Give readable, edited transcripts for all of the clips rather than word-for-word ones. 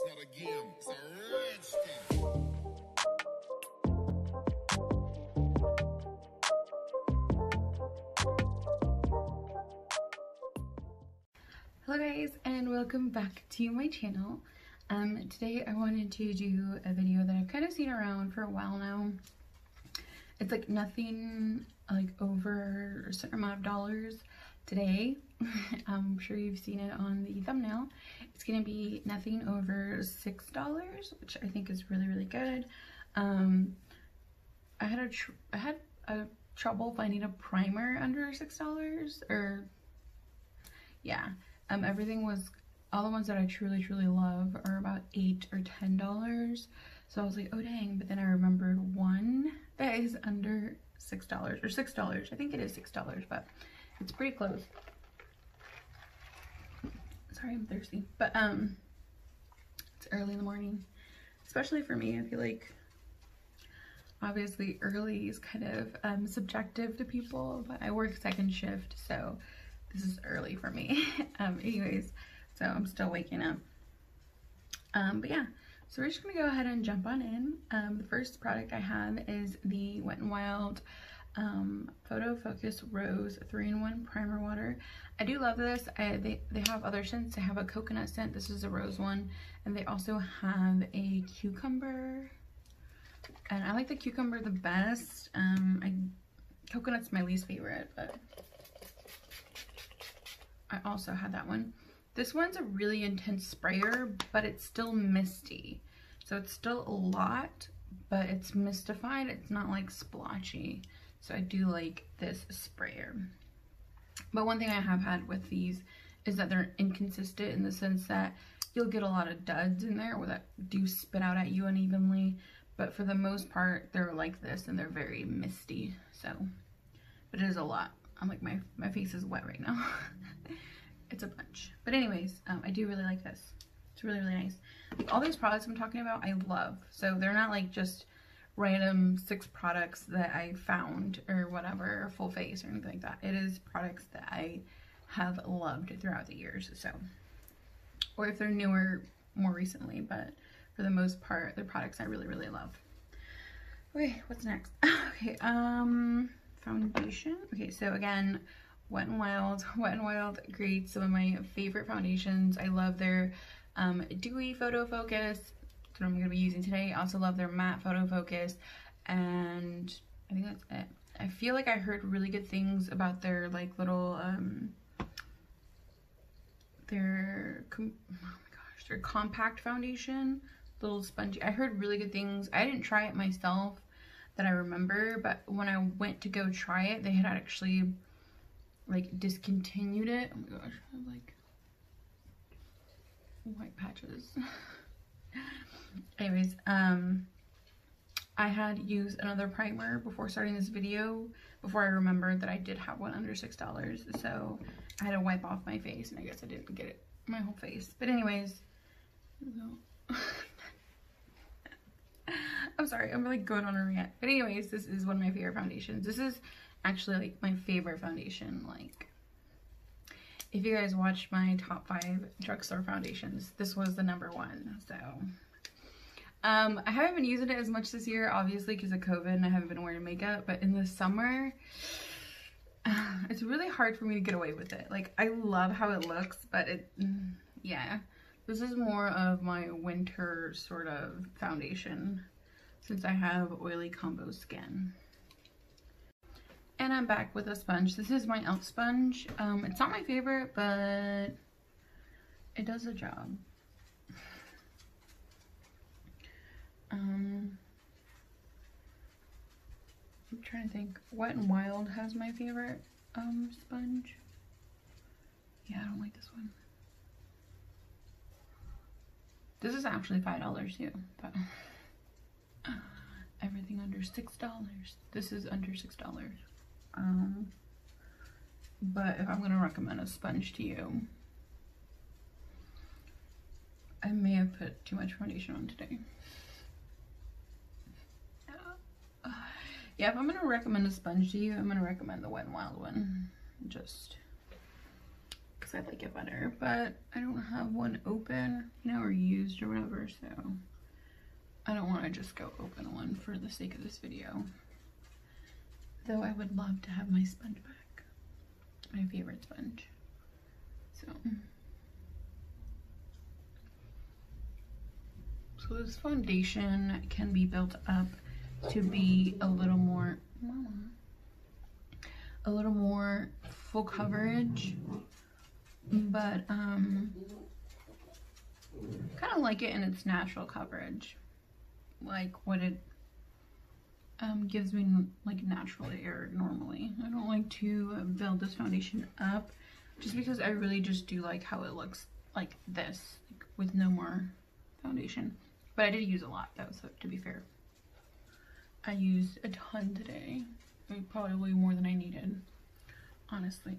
It's not a game, it's a rich thing. Hello guys, and welcome back to my channel. Today I wanted to do a video that I've kind of seen around for a while now. It's like nothing like over a certain amount of dollars. Today, I'm sure you've seen it on the thumbnail, it's gonna be nothing over $6, which I think is really good. I had a trouble finding a primer under $6, or yeah. Everything was, all the ones that I truly love are about $8 or $10. So I was like, oh dang, but then I remembered one that is under $6 or $6. I think it is $6, but it's pretty close. Sorry, I'm thirsty, but it's early in the morning, especially for me. I feel like obviously early is kind of subjective to people, but I work second shift, so this is early for me. Anyways, so I'm still waking up. But yeah, so we're just gonna go ahead and jump on in. The first product I have is the Wet n Wild Photo Focus Rose 3-in-1 Primer Water. I do love this. They have other scents. They have a coconut scent. This is a rose one. And they also have a cucumber. And I like the cucumber the best. Coconut's my least favorite, but I also had that one. This one's a really intense sprayer, but it's still misty. So it's still a lot, but it's mistified. It's not like splotchy. So I do like this sprayer. But one thing I have had with these is that they're inconsistent in the sense that you'll get a lot of duds in there that do spit out at you unevenly. But for the most part, they're like this and they're very misty. So, but it is a lot. I'm like, my face is wet right now. It's a bunch. But anyways, I do really like this. It's really nice. Like, all these products I'm talking about, I love. So they're not like just random 6 products that I found or whatever, or full face or anything like that. It is products that I have loved throughout the years. So, or if they're newer, more recently, but for the most part, they're products I really love. Okay, what's next? Okay, foundation. Okay, so again, Wet n Wild. Wet n Wild creates some of my favorite foundations. I love their dewy photo focus. That's what I'm going to be using today. I also love their matte photo focus, and I think that's it. I feel like I heard really good things about their like little their compact foundation, little spongy. I heard really good things. I didn't try it myself that I remember, but when I went to go try it, they had actually like discontinued it. Oh my gosh, I have like white patches. Anyways, I had used another primer before starting this video, before I remembered that I did have one under $6, so I had to wipe off my face, and I guess I didn't get it my whole face. But anyways, I'm sorry, I'm really going on a rant. But anyways, this is one of my favorite foundations. This is actually like my favorite foundation. Like, if you guys watched my top 5 drugstore foundations, this was the #1. So I haven't been using it as much this year, obviously because of COVID, and I haven't been wearing makeup. But in the summer, it's really hard for me to get away with it. Like, I love how it looks, but yeah, this is more of my winter sort of foundation since I have oily combo skin. And I'm back with a sponge. This is my e.l.f. sponge. It's not my favorite, but it does the job. I'm trying to think. Wet n Wild has my favorite sponge. Yeah, I don't like this one. This is actually $5 too, but everything under $6. This is under $6. But if I'm gonna recommend a sponge to you, I may have put too much foundation on today. Yeah, if I'm gonna recommend a sponge to you, I'm gonna recommend the Wet n Wild one. Just because I like it better, but I don't have one open, you know, or used or whatever, so I don't want to just go open one for the sake of this video. Though I would love to have my sponge back, my favorite sponge. So this foundation can be built up to be a little more, a little more full coverage, but kind of like it in its natural coverage, like what it gives me like naturally or normally. I don't like to build this foundation up just because I really just do like how it looks like this, like, with no more foundation. But I did use a lot though, so to be fair, I used a ton today. Probably more than I needed, honestly.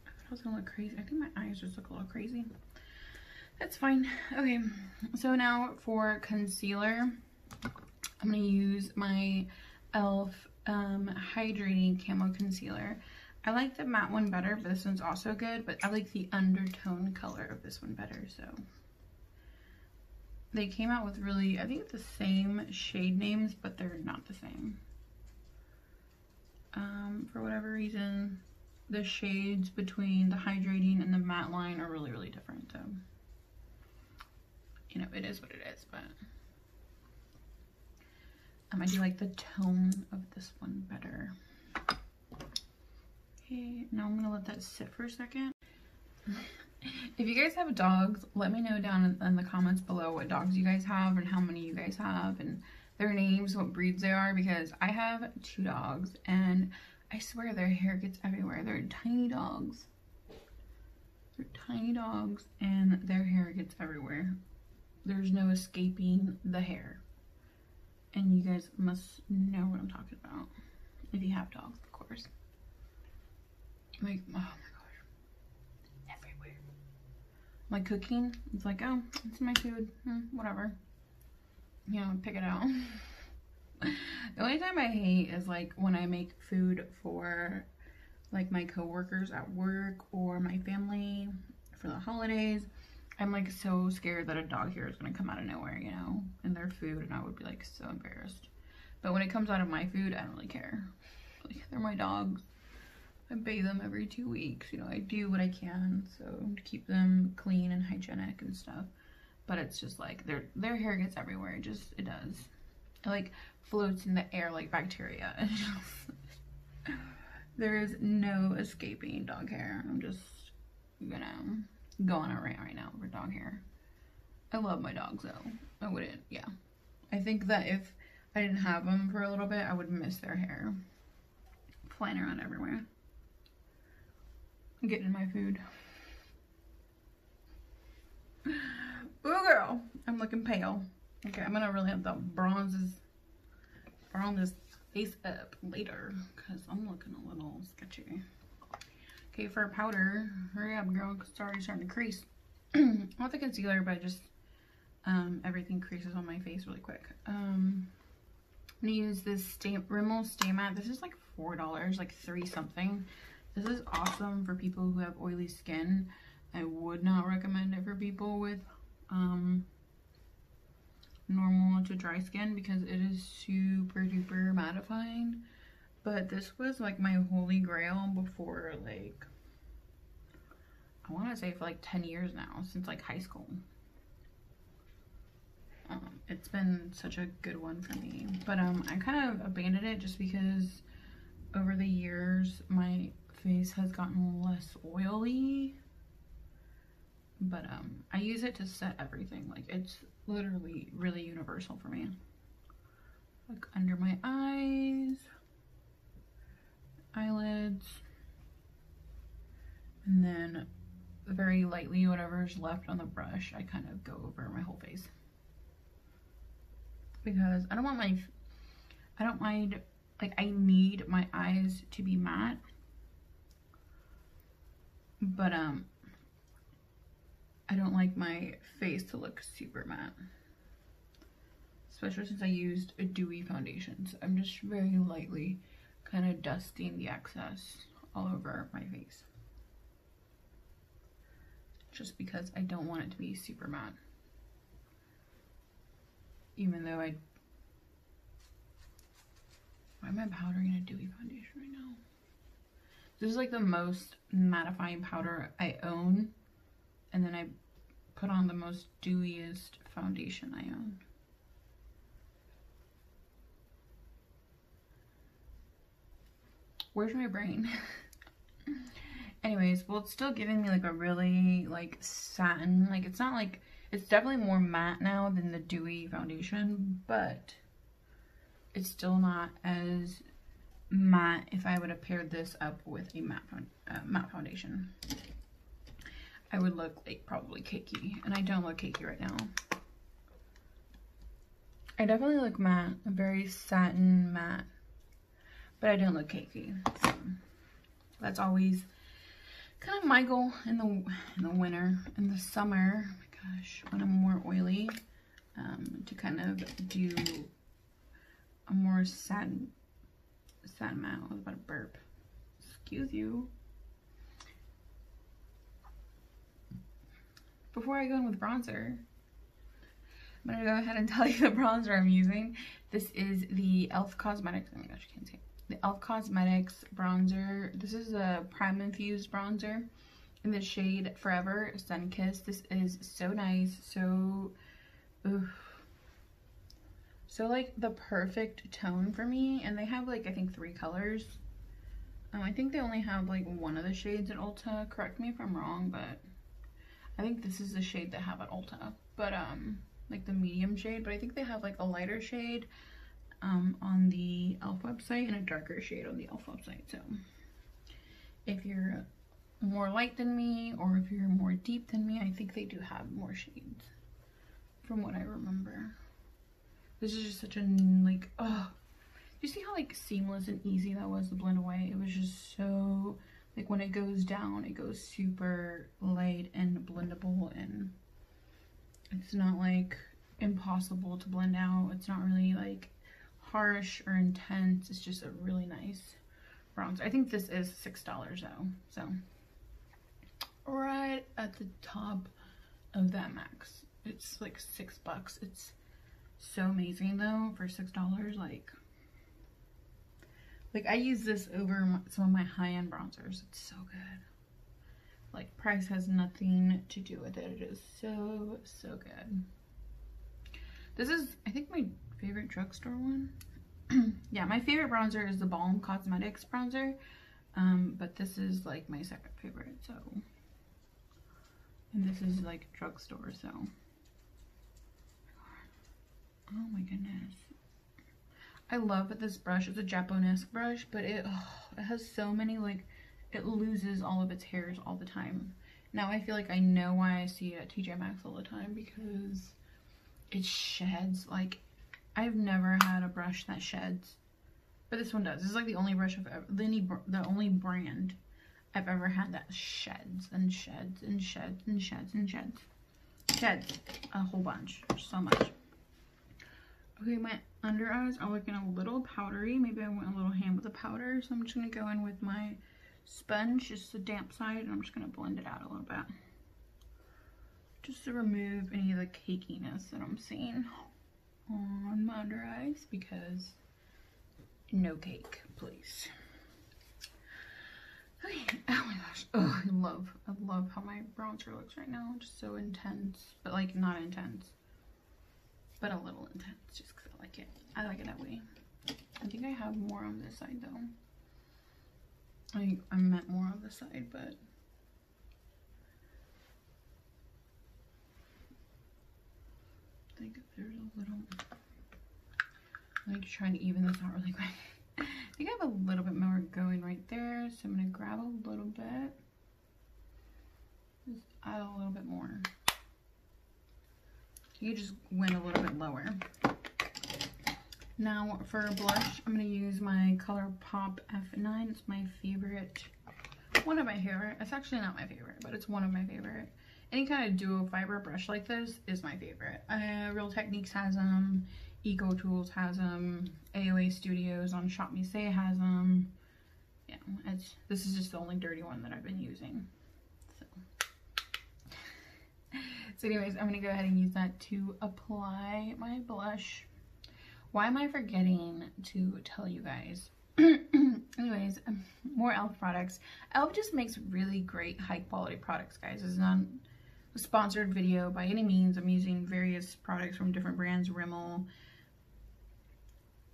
I thought I was gonna look crazy. I think my eyes just look a little crazy. That's fine. Okay, so now for concealer, I'm gonna use my e.l.f. Hydrating Camo Concealer. I like the matte one better, but this one's also good, but I like the undertone color of this one better, so. They came out with really, I think the same shade names, but they're not the same. For whatever reason, the shades between the hydrating and the matte line are really, really different, so. You know, it is what it is, but. I do like the tone of this one better. Okay, now I'm gonna let that sit for a second. If you guys have dogs, let me know down in the comments below what dogs you guys have and how many you guys have and their names, what breeds they are, because I have 2 dogs and I swear their hair gets everywhere. They're tiny dogs. They're tiny dogs and their hair gets everywhere. There's no escaping the hair. And you guys must know what I'm talking about. If you have dogs, of course. Like, oh my gosh. Everywhere. Like cooking, it's like, oh, it's my food. Whatever. You know, pick it out. The only time I hate is like when I make food for like my coworkers at work or my family for the holidays. I'm like so scared that a dog hair is gonna come out of nowhere, you know, in their food, and I would be like so embarrassed. But when it comes out of my food, I don't really care. Like, they're my dogs. I bathe them every 2 weeks, you know, I do what I can so to keep them clean and hygienic and stuff. But it's just like their hair gets everywhere. It does. It like floats in the air like bacteria. There is no escaping dog hair. I'm just gonna go on a rant right now over dog hair. I love my dogs though. I wouldn't, yeah. I think that if I didn't have them for a little bit, I would miss their hair. Flying around everywhere. Getting in my food. Ooh girl, I'm looking pale. Okay, I'm gonna really have to bronze this face up later because I'm looking a little sketchy. Okay, for powder, hurry up girl, because it's already starting to crease. Not the concealer, but just everything creases on my face really quick. I'm gonna use this Rimmel Stay Matte. This is like $4, like 3 something. This is awesome for people who have oily skin. I would not recommend it for people with normal to dry skin because it is super duper mattifying. But this was like my holy grail before, like, I want to say for like 10 years now, since like high school. It's been such a good one for me. But I kind of abandoned it just because over the years my face has gotten less oily. But I use it to set everything. Like, it's literally really universal for me. Like under my eyes, eyelids, and then very lightly whatever's left on the brush, I kind of go over my whole face. Because I don't mind, like, I need my eyes to be matte. But I don't like my face to look super matte. Especially since I used a dewy foundation. So I'm just very lightly kind of dusting the excess all over my face. just because I don't want it to be super matte. Even though why am I powdering a dewy foundation right now? This is like the most mattifying powder I own, and then I put on the most dewiest foundation I own. Where's my brain? Anyways, well, it's still giving me like a really like satin, like it's not like, it's definitely more matte now than the dewy foundation, but it's still not as matte if I would have paired this up with a matte foundation. I would look like probably cakey, and I don't look cakey right now. I definitely look matte, a very satin matte, but I don't look cakey. So that's always kind of my goal in the winter. In the summer, oh my gosh, when I'm more oily, to kind of do a more satin matte. I was about to burp. Excuse you. Before I go in with bronzer, I'm gonna go ahead and tell you the bronzer I'm using. This is the e.l.f. Cosmetics. Oh my gosh, I can't see. The e.l.f. Cosmetics bronzer. This is a prime infused bronzer in the shade Forever Sun Kiss. This is so nice, so like the perfect tone for me. And they have like, I think 3 colors. I think they only have like one of the shades at Ulta. Correct me if I'm wrong, but I think this is the shade they have at Ulta. But like the medium shade, but I think they have like a lighter shade on the e.l.f. website and a darker shade on the e.l.f. website. So if you're more light than me, or if you're more deep than me, I think they do have more shades from what I remember. This is just such a like, oh, you see how like seamless and easy that was to blend away? It was just so like, when it goes down, it goes super light and blendable, and it's not like impossible to blend out. It's not really like harsh or intense. It's just a really nice bronzer. I think this is $6 though, so right at the top of that max. It's like $6. It's so amazing though for $6. Like I use this over some of my high-end bronzers. It's so good. Like price has nothing to do with it. It is so good. This is, I think, my favorite drugstore one. Yeah, my favorite bronzer is the Balm Cosmetics bronzer, but this is like my second favorite. So, and this is like drugstore. So, oh my goodness. I love this brush. It's a Japanese brush, but it has so many, like, it loses all of its hairs all the time. Now I feel like I know why I see it at TJ Maxx all the time, because it sheds. Like, I've never had a brush that sheds, but this one does. This is like the only brush I've ever, the only brand I've ever had that sheds and sheds and sheds and sheds and sheds. Sheds a whole bunch, so much. Okay, my under eyes are looking a little powdery. Maybe I went a little ham with the powder, so I'm just going to go in with my sponge, just the damp side, and I'm just going to blend it out a little bit. Just to remove any of the cakiness that I'm seeing on my under eyes, because no cake, please. Okay, oh my gosh. Oh, I love how my bronzer looks right now. Just so intense, but like not intense, but a little intense, just because I like it. I like it that way. I think I have more on this side though. I meant more on this side, but I think there's a little, I'm like trying to even this out really quick. I think I have a little bit more going right there, so I'm gonna grab a little bit, just add a little bit more. You just went a little bit lower. Now for blush, I'm going to use my ColourPop F9. It's my favorite, one of my favorite. It's actually not my favorite, but it's one of my favorite. Any kind of duo fiber brush like this is my favorite. Real Techniques has them, Eco Tools has them, AOA Studios on Shop Me Say has them. Yeah, this is just the only dirty one that I've been using. So So anyways, I'm gonna go ahead and use that to apply my blush. Why am I forgetting to tell you guys? Anyways, more e.l.f. products. e.l.f. just makes really great high quality products, guys. It's not a sponsored video by any means. I'm using various products from different brands, Rimmel,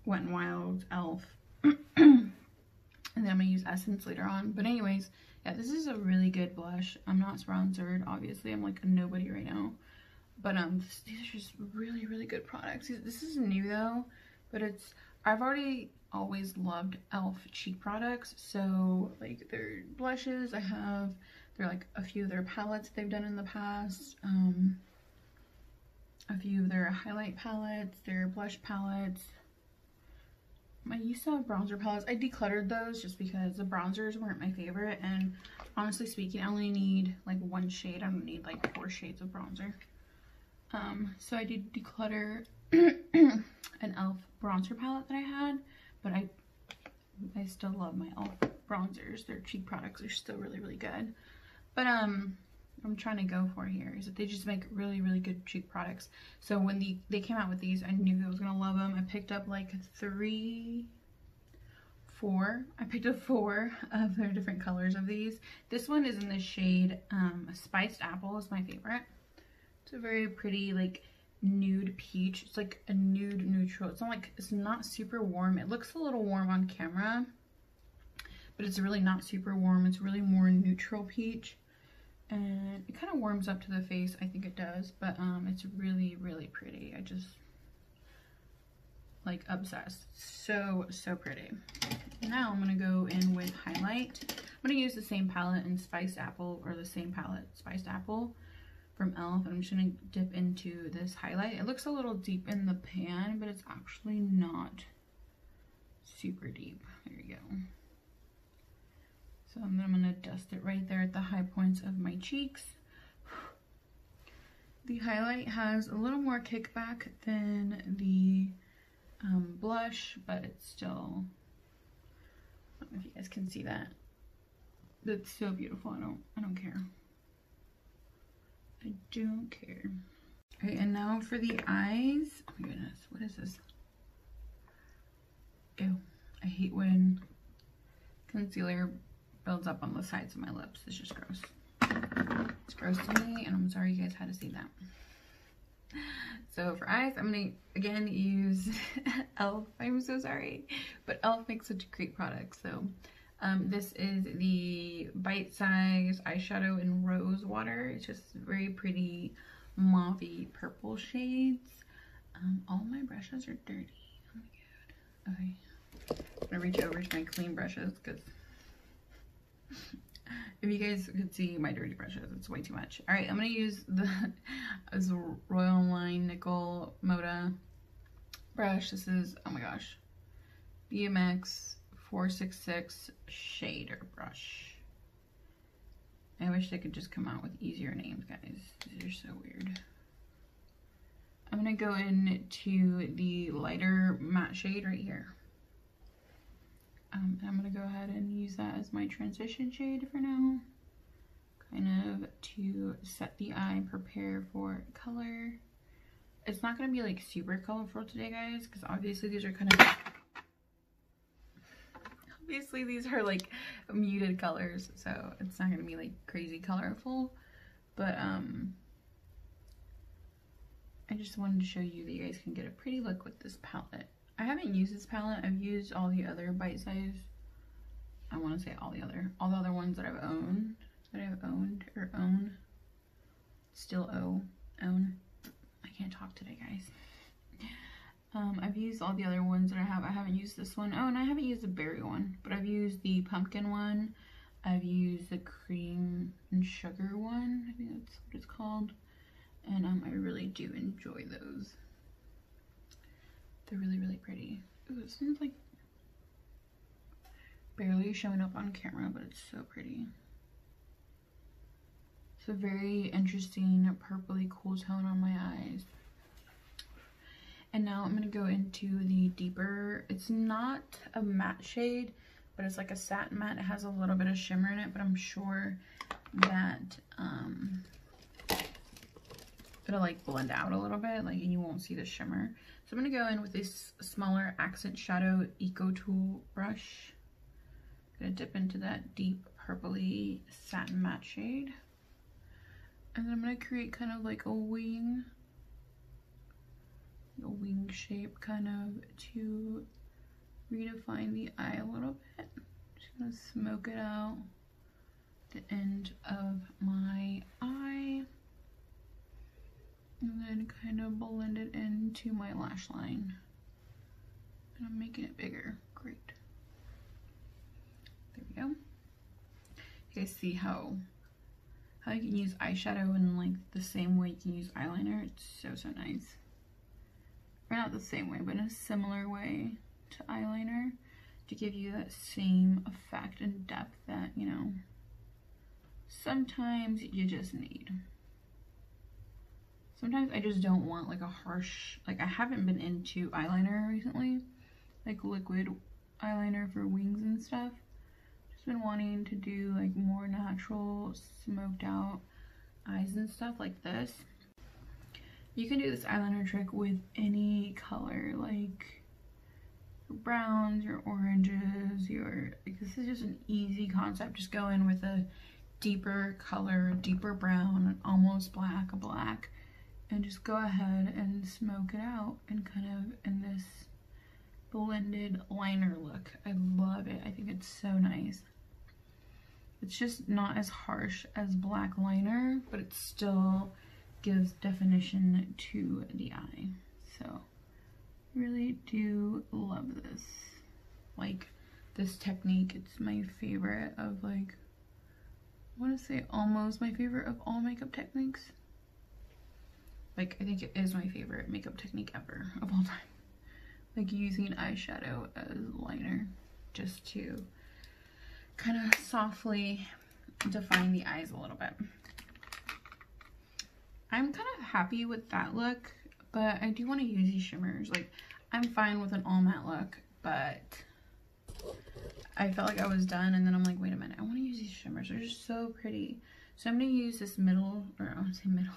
Wet n Wild, e.l.f. And then I'm gonna use Essence later on. But anyways, yeah, this is a really good blush. I'm not sponsored, obviously. I'm like a nobody right now. But these are just really, really good products. This is new though, but I've always loved e.l.f. cheek products. So like their blushes, they're like a few of their palettes they've done in the past. A few of their highlight palettes, their blush palettes. I used to have bronzer palettes. I decluttered those just because the bronzers weren't my favorite, and honestly speaking, I only need like one shade. I don't need like 4 shades of bronzer. So I did declutter an e.l.f. bronzer palette that I had, but I still love my e.l.f. bronzers. Their cheek products are still really, really good. But I'm trying to go for here is that they just make really, really good cheek products. So when they came out with these, I knew I was gonna love them. I picked up like 4. I picked up 4 of their different colors of these. This one is in the shade Spiced Apple is my favorite. It's a very pretty like nude peach. It's like a nude neutral. It's not super warm. It looks a little warm on camera, but it's really not super warm. It's really more neutral peach. And it kind of warms up to the face, I think it does, but it's really, really pretty. I just like obsessed. So pretty. Now I'm gonna go in with highlight. I'm gonna use the same palette in Spiced Apple, or the same palette, Spiced Apple from e.l.f. and I'm just gonna dip into this highlight. It looks a little deep in the pan, but it's actually not super deep. There you go. So then I'm gonna dust it right there at the high points of my cheeks. The highlight has a little more kickback than the blush, but it's still, I don't know if you guys can see that. That's so beautiful. I don't care. I don't care. Okay, and now for the eyes. Oh my goodness, what is this? Ew, I hate when concealer builds up on the sides of my lips. It's just gross. It's gross to me, and I'm sorry you guys had to see that. So for eyes, I'm gonna again use e.l.f. I'm so sorry, but e.l.f. makes such a great product. So this is the Bite Size eyeshadow in Rose Water. It's just very pretty mauvey purple shades. All my brushes are dirty. Oh my god. Okay, I'm gonna reach over to my clean brushes because if you guys could see my dirty brushes, it's way too much. All right, I'm gonna use this Royal Line Nickel Moda brush. This is, oh my gosh, BMX 466 shader brush. I wish they could just come out with easier names, guys. These are so weird. I'm gonna go into the lighter matte shade right here. I'm gonna go ahead and use that as my transition shade for now, kind of to set the eye and prepare for color. It's not gonna be like super colorful today, guys, because obviously these are kind of, obviously these are like muted colors, so it's not gonna be like crazy colorful, but I just wanted to show you that you guys can get a pretty look with this palette. I haven't used this palette. I've used all the other Bite Size. I want to say all the other ones that I've owned, still own. I can't talk today, guys. I've used all the other ones that I have. I haven't used this one. Oh, and I haven't used the berry one, but I've used the pumpkin one. I've used the cream and sugar one. I think that's what it's called. And I really do enjoy those. They're really, really pretty. Ooh, this one's like barely showing up on camera, but it's so pretty. It's a very interesting purpley cool tone on my eyes. And now I'm gonna go into the deeper, it's not a matte shade, but it's like a satin matte. It has a little bit of shimmer in it, but I'm sure that gonna like blend out a little bit, like, and you won't see the shimmer. So I'm gonna go in with this smaller accent shadow Eco Tool brush. I'm gonna dip into that deep purpley satin matte shade. And then I'm gonna create kind of like a wing shape kind of to redefine the eye a little bit. Just gonna smoke it out the end of my eye. And then kind of blend it into my lash line. And I'm making it bigger. Great. There we go. You guys see how you can use eyeshadow in like the same way you can use eyeliner? It's so nice. Or not the same way, but in a similar way to eyeliner to give you that same effect and depth that, you know, sometimes you just need. Sometimes I just don't want like a harsh, like I haven't been into eyeliner recently, like liquid eyeliner for wings and stuff. Just been wanting to do like more natural smoked out eyes and stuff like this. You can do this eyeliner trick with any color, like your browns, your oranges, like this is just an easy concept. Just go in with a deeper color, deeper brown, almost black, and just go ahead and smoke it out and kind of in this blended liner look. I love it. I think it's so nice. It's just not as harsh as black liner, but it still gives definition to the eye. So really do love this. Like this technique, it's my favorite of like, I want to say almost my favorite of all makeup techniques. Like I think it is my favorite makeup technique ever of all time. Like using eyeshadow as liner just to kind of softly define the eyes a little bit. I'm kind of happy with that look, but I do want to use these shimmers. Like, I'm fine with an all matte look, but I felt like I was done, and then I'm like, wait a minute, I want to use these shimmers. They're just so pretty. So I'm going to use this middle, or I want to say middle,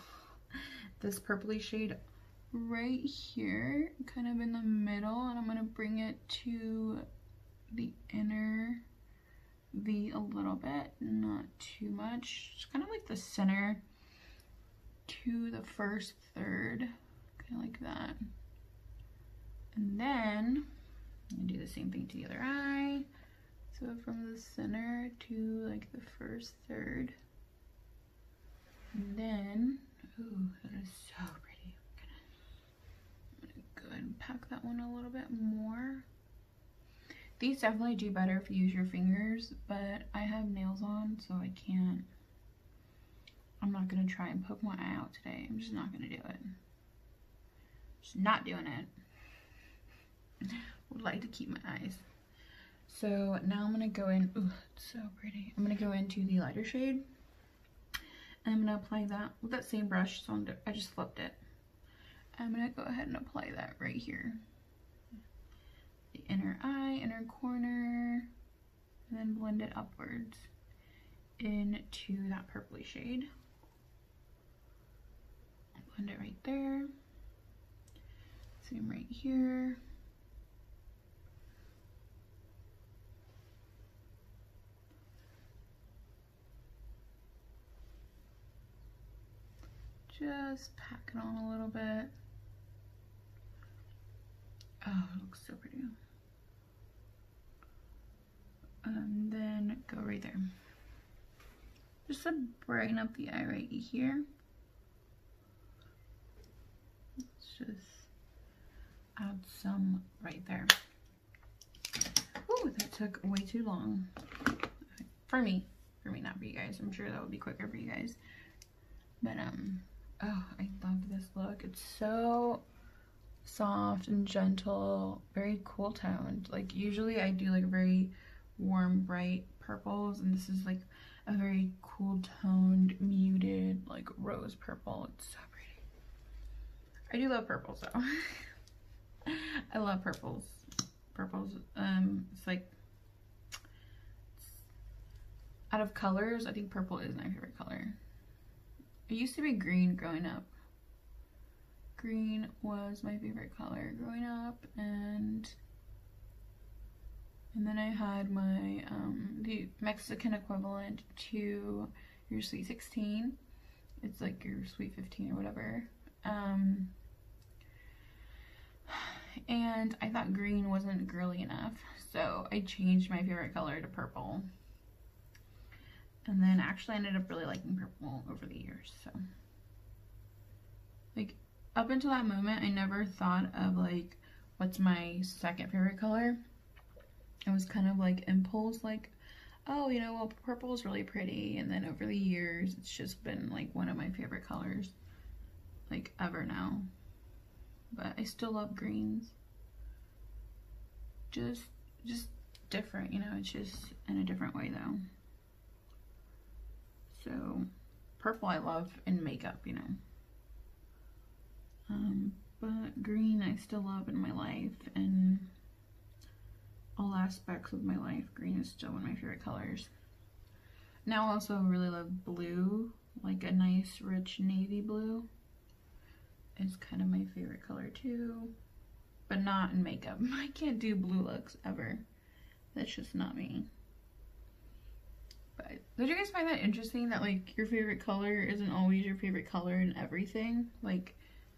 this purpley shade right here, kind of in the middle, and I'm going to bring it to the inner V a little bit, not too much. Just kind of like the center to the first third, kind of like that. And then I'm gonna do the same thing to the other eye. So from the center to like the first third. And then, ooh, that is so pretty. I'm gonna go ahead and pack that one a little bit more. These definitely do better if you use your fingers, but I have nails on, so I can't. I'm not gonna try and poke my eye out today. I'm just not gonna do it. Just not doing it. Would like to keep my eyes. So now I'm gonna go in. Ooh, it's so pretty. I'm gonna go into the lighter shade, and I'm gonna apply that with that same brush. So I just flipped it. I'm gonna go ahead and apply that right here. The inner eye, inner corner, and then blend it upwards into that purpley shade. Blend it right there. Same right here. Just pack it on a little bit. Oh, it looks so pretty. And then go right there. Just to brighten up the eye right here. Let's just add some right there. Ooh, that took way too long. For me, not for you guys. I'm sure that would be quicker for you guys. But oh, I love this look. It's so soft and gentle, very cool toned. Like usually I do like very warm, bright purples, and this is like a very cool toned, muted, like rose purple. It's so pretty. I do love purples though. I love purples. It's like, out of colors, I think purple is my favorite color. It used to be green growing up, green was my favorite color growing up, and then I had my the Mexican equivalent to your Sweet 16. It's like your Sweet 15 or whatever. And I thought green wasn't girly enough, so I changed my favorite color to purple. And then actually I ended up really liking purple over the years. So like up until that moment, I never thought of like what's my second favorite color. It was kind of like impulse, like, oh, you know, well, purple is really pretty. And then over the years, it's just been like one of my favorite colors, like ever now. But I still love greens. Just different, you know, it's just in a different way though. So purple I love in makeup, you know. But green I still love in my life, and all aspects of my life, green is still one of my favorite colors. Now I also really love blue, like a nice rich navy blue. It's kind of my favorite color too, but not in makeup. I can't do blue looks ever. That's just not me. But did you guys find that interesting that like your favorite color isn't always your favorite color in everything? Like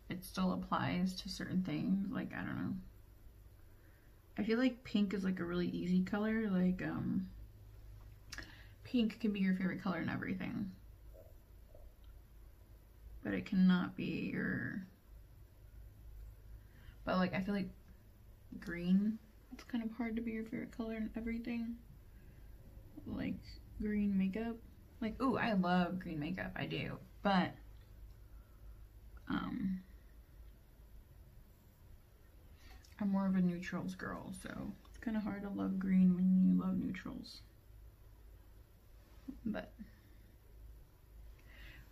it still applies to certain things. Like I don't know. I feel like pink is like a really easy color. Like pink can be your favorite color in everything, but it cannot be your. But like I feel like green, it's kind of hard to be your favorite color in everything. Like green makeup, like ooh, I love green makeup, I do, but I'm more of a neutrals girl, so it's kind of hard to love green when you love neutrals. But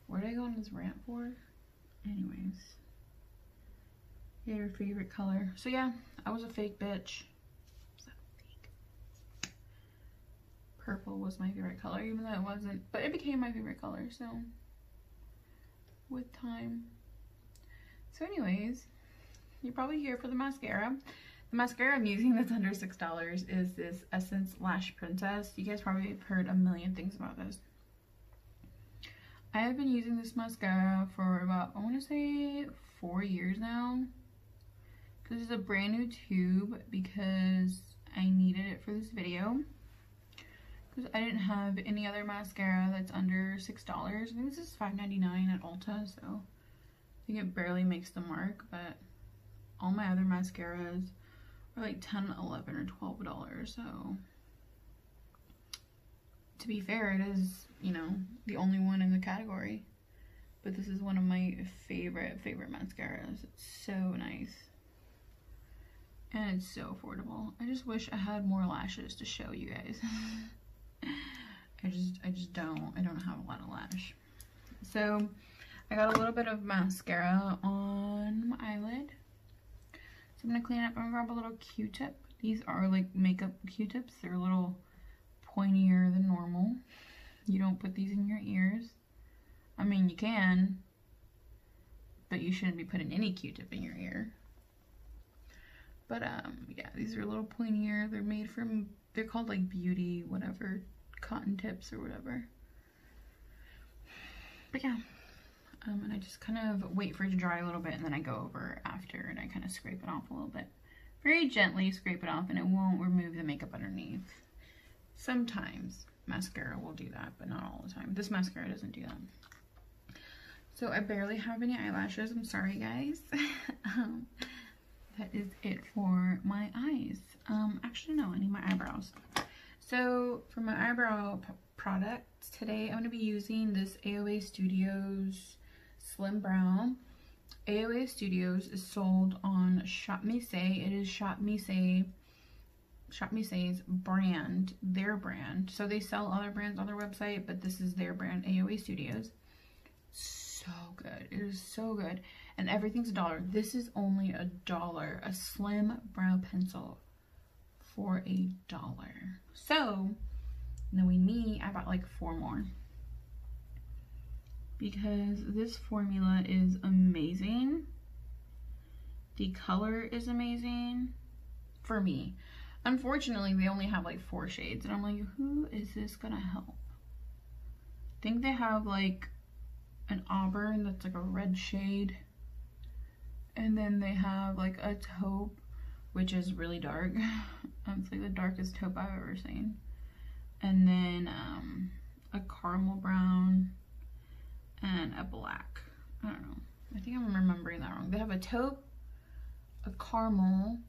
where did I go on this rant for? Anyways, yeah, your favorite color. So yeah, I was a fake bitch. So fake. Purple was my favorite color, even though it wasn't, but it became my favorite color, so with time. So anyways, you're probably here for the mascara. The mascara I'm using that's under $6 is this Essence Lash Princess. You guys probably have heard a million things about this. I have been using this mascara for about, I want to say 4 years now. This is a brand new tube because I needed it for this video. Because I didn't have any other mascara that's under $6. I think this is $5.99 at Ulta, so I think it barely makes the mark, but all my other mascaras are like $10, $11, or $12, so to be fair, it is, you know, the only one in the category. But this is one of my favorite mascaras. It's so nice. And it's so affordable. I just wish I had more lashes to show you guys. I just don't. I don't have a lot of lash. So I got a little bit of mascara on my eyelid. So I'm gonna clean up. I'm gonna grab a little Q-tip. These are like makeup Q-tips. They're a little pointier than normal. You don't put these in your ears. I mean, you can, but you shouldn't be putting any Q-tip in your ear. But yeah, these are a little pointier. They're made from, they're called like beauty, whatever, cotton tips or whatever. But yeah, and I just kind of wait for it to dry a little bit, and then I go over after and I kind of scrape it off a little bit. Very gently scrape it off, and it won't remove the makeup underneath. Sometimes mascara will do that, but not all the time. This mascara doesn't do that. So I barely have any eyelashes. I'm sorry, guys. That is it for my eyes. Actually, no, I need my eyebrows. So for my eyebrow products today, I'm going to be using this AOA Studios Slim Brow. AOA Studios is sold on Shop Misé. It is Shop Misé's brand, their brand. So they sell other brands on their website, but this is their brand, AOA Studios. So good. It is so good. And everything's $1. This is only $1. A slim brow pencil for $1. So, knowing me, I bought like 4 more. Because this formula is amazing. The color is amazing for me. Unfortunately, they only have like 4 shades, and I'm like, who is this gonna help? I think they have like an auburn that's like a red shade, and then they have like a taupe, which is really dark. It's like the darkest taupe I've ever seen. And then a caramel brown and a black. I don't know. I think I'm remembering that wrong. They have a taupe, a caramel,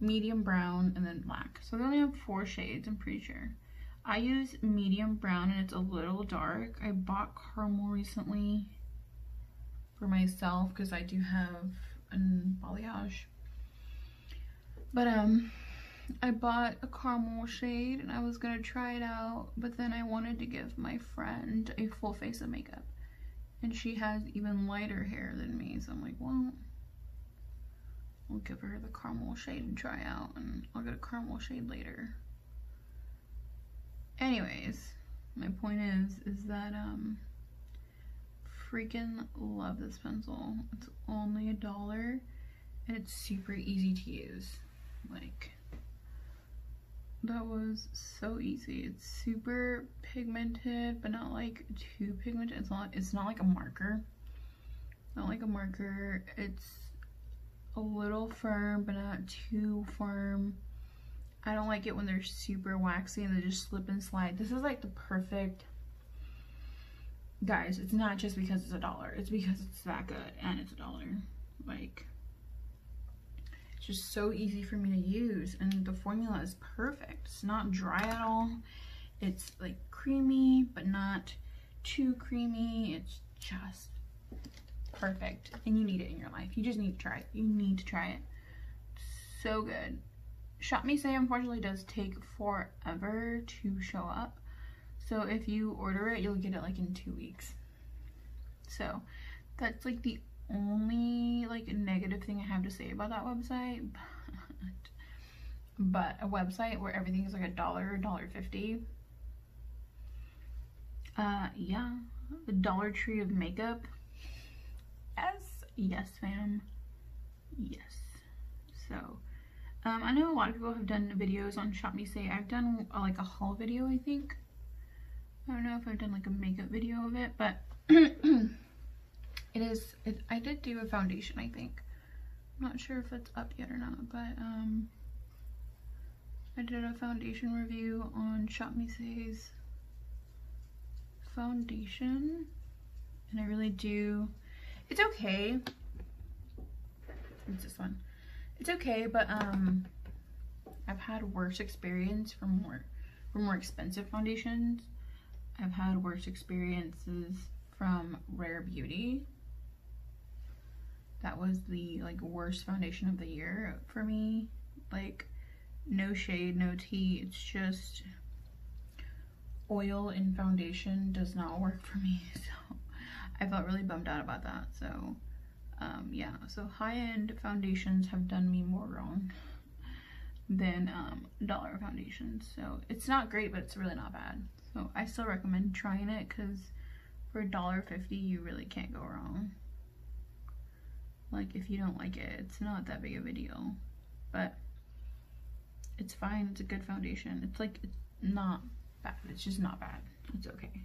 medium brown, and then black. So they only have 4 shades, I'm pretty sure. I use medium brown and it's a little dark. I bought caramel recently for myself because I do have a balayage. But I bought a caramel shade and I was gonna try it out, but then I wanted to give my friend a full face of makeup. And she has even lighter hair than me, so I'm like, well, I'll give her the caramel shade and try out, and I'll get a caramel shade later. Anyways, my point is that freaking love this pencil. It's only $1 and it's super easy to use. Like, that was so easy. It's super pigmented, but not like too pigmented. It's not like a marker. Not like a marker. It's a little firm, but not too firm. I don't like it when they're super waxy and they just slip and slide. This is like the perfect, guys, it's not just because it's $1. It's because it's that good and it's $1. Like, it's just so easy for me to use, and the formula is perfect. It's not dry at all. It's like creamy, but not too creamy. It's just perfect, and you need it in your life. You just need to try it. You need to try it. So good. Shop Me Say unfortunately does take forever to show up. So if you order it, you'll get it like in 2 weeks. So that's like the only like negative thing I have to say about that website. But a website where everything is like $1, $1.50. Yeah, the Dollar Tree of makeup. Yes, fam. Yes. So, I know a lot of people have done videos on Shop Me Say. I've done like a haul video, I think. I don't know if I've done like a makeup video of it, but I did do a foundation, I think. I'm not sure if it's up yet or not, but I did a foundation review on Shop Me Say's foundation, and I really do. It's okay. It's this one. It's okay, but I've had worse experience from more expensive foundations. I've had worse experiences from Rare Beauty. That was the like worst foundation of the year for me. Like, no shade, no tea. It's just oil in foundation does not work for me. So I felt really bummed out about that. So yeah, so high-end foundations have done me more wrong than dollar foundations. So it's not great, but it's really not bad. So I still recommend trying it, because for $1.50 you really can't go wrong. Like, if you don't like it, it's not that big of a deal, but it's fine. It's a good foundation. It's like, it's not bad. It's just not bad. It's okay.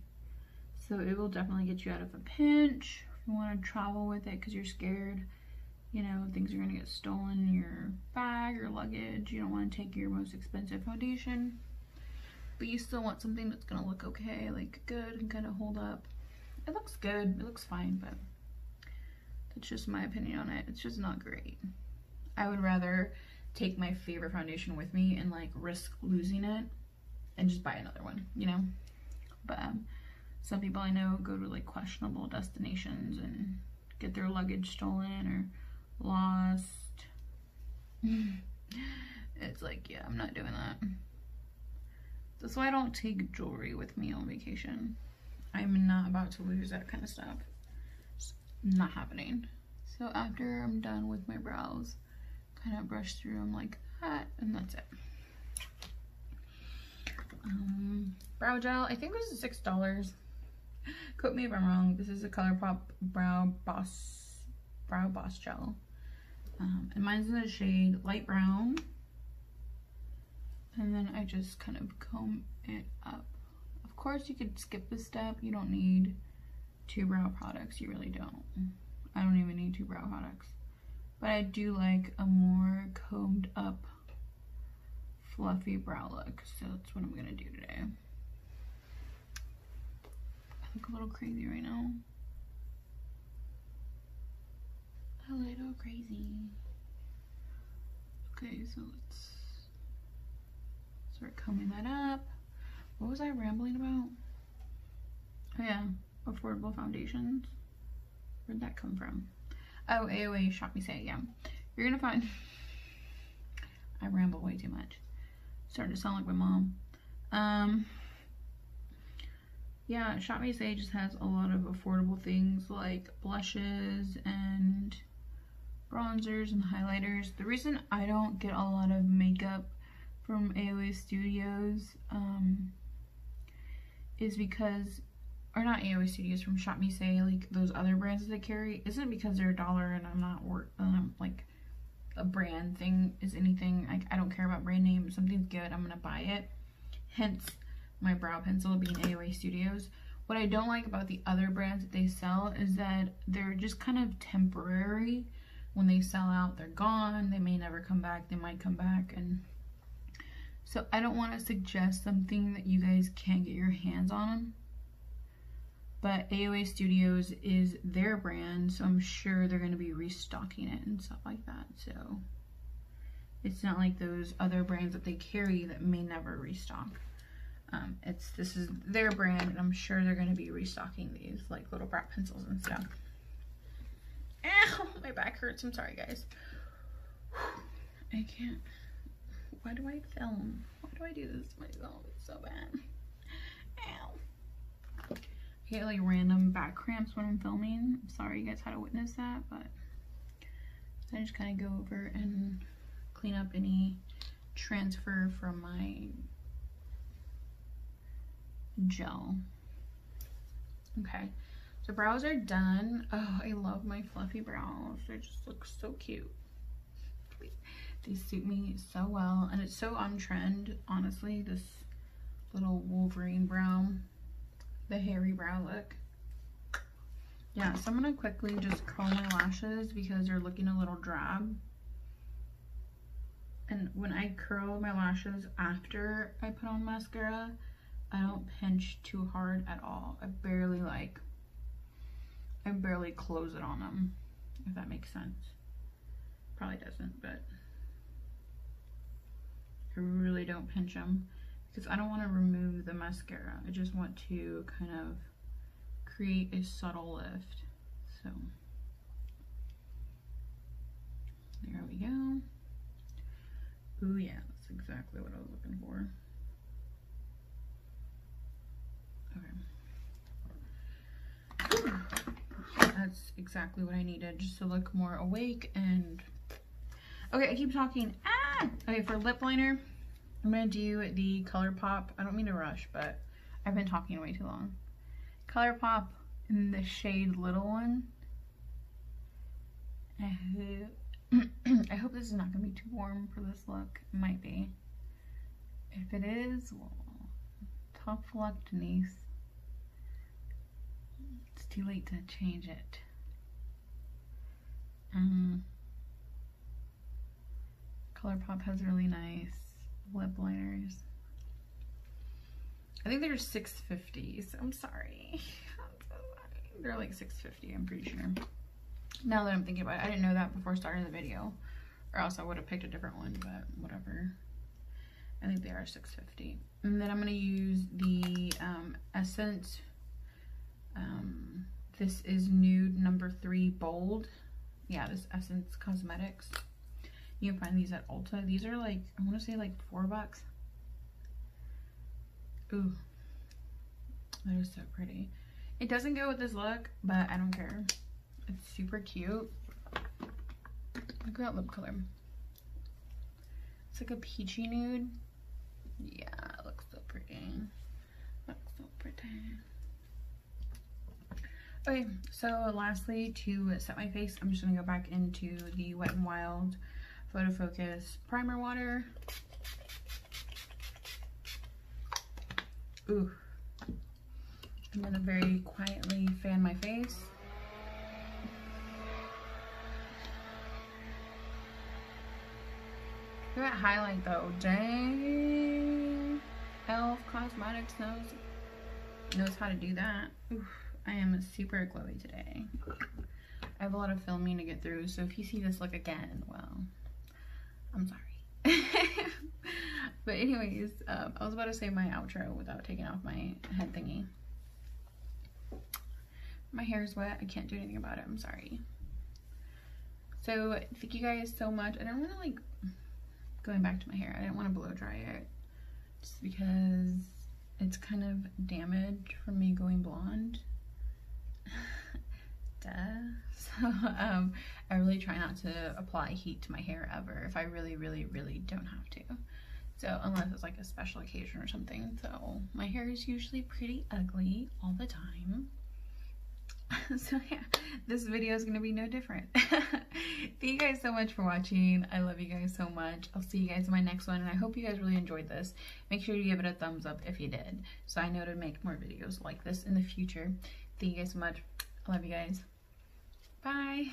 So it will definitely get you out of a pinch. If you want to travel with it because you're scared, you know, things are going to get stolen in your bag or luggage. You don't want to take your most expensive foundation, but you still want something that's going to look okay, like good, and kind of hold up. It looks good. It looks fine, but that's just my opinion on it. It's just not great. I would rather take my favorite foundation with me and like risk losing it and just buy another one, you know? But some people I know go to like questionable destinations and get their luggage stolen or lost. It's like, yeah, I'm not doing that. That's why I don't take jewelry with me on vacation. I'm not about to lose that kind of stuff. It's not happening. So after I'm done with my brows, kind of brush through them like that, and that's it. Brow gel, I think this is $6. Quote me if I'm wrong. This is a ColourPop Brow Brow Boss Gel. And mine's in the shade light brown. And then I just kind of comb it up. Of course, you could skip this step. You don't need 2 brow products. You really don't. I don't even need 2 brow products. But I do like a more combed up, fluffy brow look. So that's what I'm going to do today. I look a little crazy right now. A little crazy. Okay, so let's start combing that up. What was I rambling about? Oh yeah, affordable foundations. Where'd that come from? Oh, AOA Shop Me Say, yeah. You're gonna find I ramble way too much. Starting to sound like my mom. Yeah, Shop Me Say just has a lot of affordable things like blushes and bronzers and highlighters. The reason I don't get a lot of makeup from AOA Studios is because, or not AOA Studios, from Shop Me Say, like those other brands that they carry, isn't because they're $1 and I'm not like a brand thing is anything. Like, I don't care about brand name. If something's good, I'm gonna buy it. Hence my brow pencil being AOA Studios. What I don't like about the other brands that they sell is that they're just kind of temporary. When they sell out, they're gone. They may never come back. They might come back. And so I don't want to suggest something that you guys can't get your hands on. But AOA Studios is their brand, so I'm sure they're going to be restocking it and stuff like that. So it's not like those other brands that they carry that may never restock. This is their brand, and I'm sure they're going to be restocking these like little brow pencils and stuff. Ow, my back hurts. I'm sorry, guys. I can't. Why do I film? Why do I do this to myself? It's so bad. Ow. I get like random back cramps when I'm filming. I'm sorry you guys had to witness that, but I just kind of go over and clean up any transfer from my gel. Okay. So brows are done. Oh, I love my fluffy brows. They just look so cute. They suit me so well. And it's so on trend, honestly, this little Wolverine brow. The hairy brow look. Yeah, so I'm going to quickly just curl my lashes because they're looking a little drab. And when I curl my lashes after I put on mascara, I don't pinch too hard at all. I barely close it on them, if that makes sense. Probably doesn't, but I really don't pinch them because I don't want to remove the mascara. I just want to kind of create a subtle lift. So there we go. Ooh yeah, that's exactly what I was looking for. Okay. That's exactly what I needed, just to look more awake. And okay, I keep talking. Okay, for lip liner, I'm gonna do the ColourPop. I don't mean to rush, but I've been talking way too long. ColourPop in the shade Little One. I hope this is not gonna be too warm for this look. It might be. If it is, well, tough luck, Denise. It's too late to change it. ColourPop has really nice lip liners. I think they're $6.50, so I'm sorry. I'm so sorry. They're like $6.50, I'm pretty sure. Now that I'm thinking about it, I didn't know that before starting the video, or else I would have picked a different one, but whatever. I think they are $6.50. And then I'm going to use the Essence. This is Nude number 3 Bold. Yeah, this Essence Cosmetics. You can find these at Ulta. These are like, I want to say like $4. Ooh, they're so pretty. It doesn't go with this look, but I don't care. It's super cute. Look at that lip color. It's like a peachy nude. Yeah, it looks so pretty. Looks so pretty. Okay, so lastly, to set my face, I'm just gonna go back into the Wet n Wild Photo Focus Primer Water. Ooh. I'm gonna very quietly fan my face. Look at that highlight though, dang. Elf Cosmetics knows how to do that. Oof, I am super glowy today. I have a lot of filming to get through, so if you see this look again, well, I'm sorry. But anyways, I was about to say my outro without taking off my head thingy. My hair is wet. I can't do anything about it. I'm sorry. So thank you guys so much. I don't want to like going back to my hair. I didn't want to blow dry it just because it's kind of damaged from me going blonde. Duh. So I really try not to apply heat to my hair ever if I really don't have to. So unless it's like a special occasion or something. So my hair is usually pretty ugly all the time. So yeah, this video is gonna be no different. Thank you guys so much for watching. I love you guys so much. I'll see you guys in my next one, and I hope you guys really enjoyed this. Make sure to give it a thumbs up if you did, so I know to make more videos like this in the future. Thank you guys so much. I love you guys. Bye.